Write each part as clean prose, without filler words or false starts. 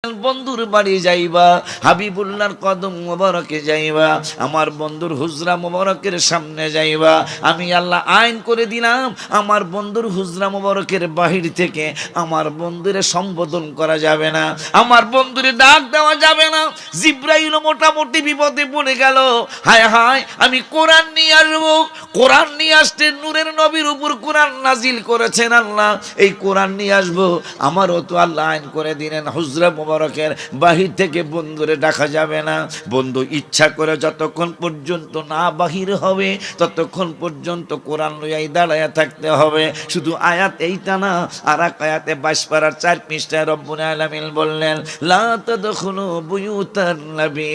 বন্ধুর বাড়ি যাইবা, হাবিবুল্লাহর কদম মোবারকে যাইবা, আমার বন্ধুর হুজরা মোবারকের সামনে যাইবা। আমি আল্লাহ আইন করে দিলাম, আমার বন্ধুর হুজরা মোবারকের বাহির থেকে আমার বন্ধুরে সম্বোধন করা যাবে না, আমার বন্ধুরে ডাক দেওয়া যাবে না। জিব্রাইল মোটামুটি বিপদে পড়ে গেল। হায় হায়, আমি কোরআন নিয়ে আসবো, কোরআন নিয়ে আসতে নূরের নবীর উপর কোরআন নাজিল করেছেন আল্লাহ, এই কোরআন নিয়ে আসবো। আমারও তো আল্লাহ আইন করে দিলেন, হুজরা মোবারকের বাহির থেকে বন্ধুরে ডাকা যাবে না। বন্ধু ইচ্ছা করে যতক্ষণ পর্যন্ত না বাহির হবে ততক্ষণ পর্যন্ত কোরআন লইয়াই দাঁড়ায়া থাকতে হবে। শুধু আয়াত এইটা না, আর এক আয়াতে 22 পারার 4 পৃষ্ঠায় রব্বুল আলামিন বললেন, লা তাদখুলু বুয়ুতান নবী,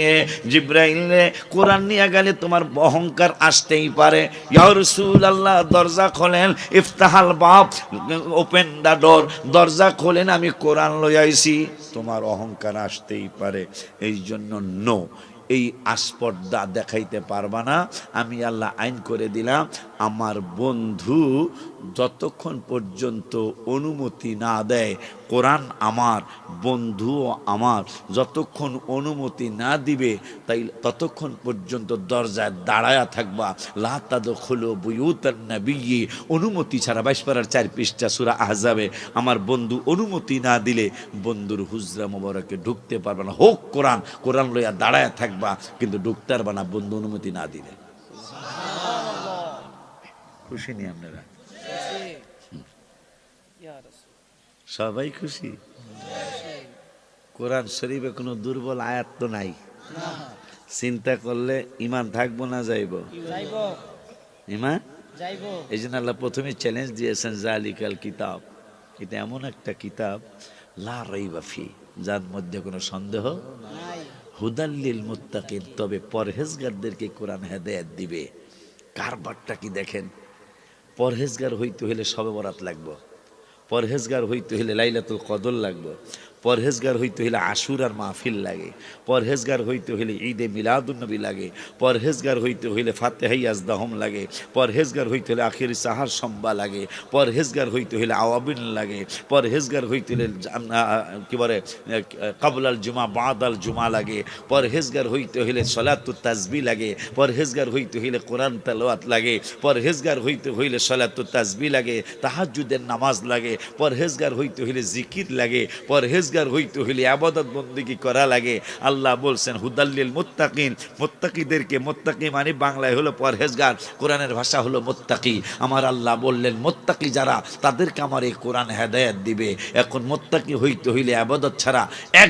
জিবরাইল কোরআন নিয়ে গেলে তোমার অহংকার আসতেই পারে। ইয়া রাসূলুল্লাহ, দরজা খোলেন, ইফতাহাল বাব, ওপেন দা ডোর, দরজা খোলেন, আমি কোরআন লইয়াইছি। তোমার অহংকার আসতেই পারে, এই জন্য নো, এই আস্পর্ধা দেখাইতে পারবা না। আমি আল্লাহ আইন করে দিলাম, আমার বন্ধু যতক্ষণ পর্যন্ত অনুমতি না দেয়, কোরআন আমার, বন্ধুও আমার, যতক্ষণ অনুমতি না দিবে তাই ততক্ষণ পর্যন্ত দরজায় দাঁড়ায়া থাকবা। লা তাদখুলু বুয়ুতান নবী, অনুমতি ছাড়া 22 পারার 4 পৃষ্ঠা সূরা আহজাবে, আমার বন্ধু অনুমতি না দিলে বন্ধুর হুজরা মোবারকে ঢুকতে পারবে না। হোক কোরআন, কোরআন লইয়া দাঁড়ায়া থাকবা, কিন্তু ঢুকতে পারবা না বন্ধু অনুমতি না দিলে। খুশি নি আপনারা? সবাই খুশি? কোরআন শরীফে কোনো দুর্বল আয়াত তো নাই। চিন্তা করলে ইমান থাকবো না যাইব? ইমান এই জন্য আল্লাহ প্রথমে চ্যালেঞ্জ দিয়েছেন, জালিকাল কিতাব, এটা এমন একটা কিতাব, লা রাইবা ফি, যার মধ্যে কোনো সন্দেহ নাই, হুদাল লিল মুত্তাকিন, তবে পরহেজগারদেরকে কোরআন হেদায়েত দিবে। কারবারটা কি দেখেন, পরহেজগার হইতে হলে শবে বরাত লাগবে, পরহেজগার হইতে হলে লাইলাতুল কদর লাগবে, পরহেজগার হইতে হলে আশুরার মাহফিল লাগে, পরহেজগার হইতে হলে ঈদে মিলাদুন্নবী লাগে, পরহেজগার হইতে হলে ফাতেহাই আজদাহম লাগে, পরহেজগার হইতে হলে আখির সাহার সম্বা লাগে, পরহেজগার হইতে হলে আওয়াবিন লাগে, পরহেজগার হইতে হলে কি বলে কাবলাল জুমা বাদাল জুমা লাগে, পরহেজগার হইতে হলে সলাতুত তাসবিহ লাগে, পরহেজগার হইতে হইলে কোরআন তেলাওয়াত লাগে, পরহেজগার হইতে হইলে সলাতুত তাসবিহ লাগে, তাহাজ্জুদের নামাজ লাগে, পরহেজগার হইতে হইলে জিকির লাগে, পরহেজগার হইতে হইলে ইবাদত বন্দেগী করা লাগে। আল্লাহ বলছেন হুদাল্লিল মুত্তাকিন, মুত্তাকিদেরকে, মুত্তাকি মানে বাংলায় হলো পরহেজগার, কোরআনের ভাষা হলো মুত্তাকি। আমার আল্লাহ বললেন মুত্তাকি যারা, তাদেরকে আমার এই কোরআন হেদায়েত দিবে। এখন মুত্তাকি হইতে হইলে ইবাদত ছাড়া এক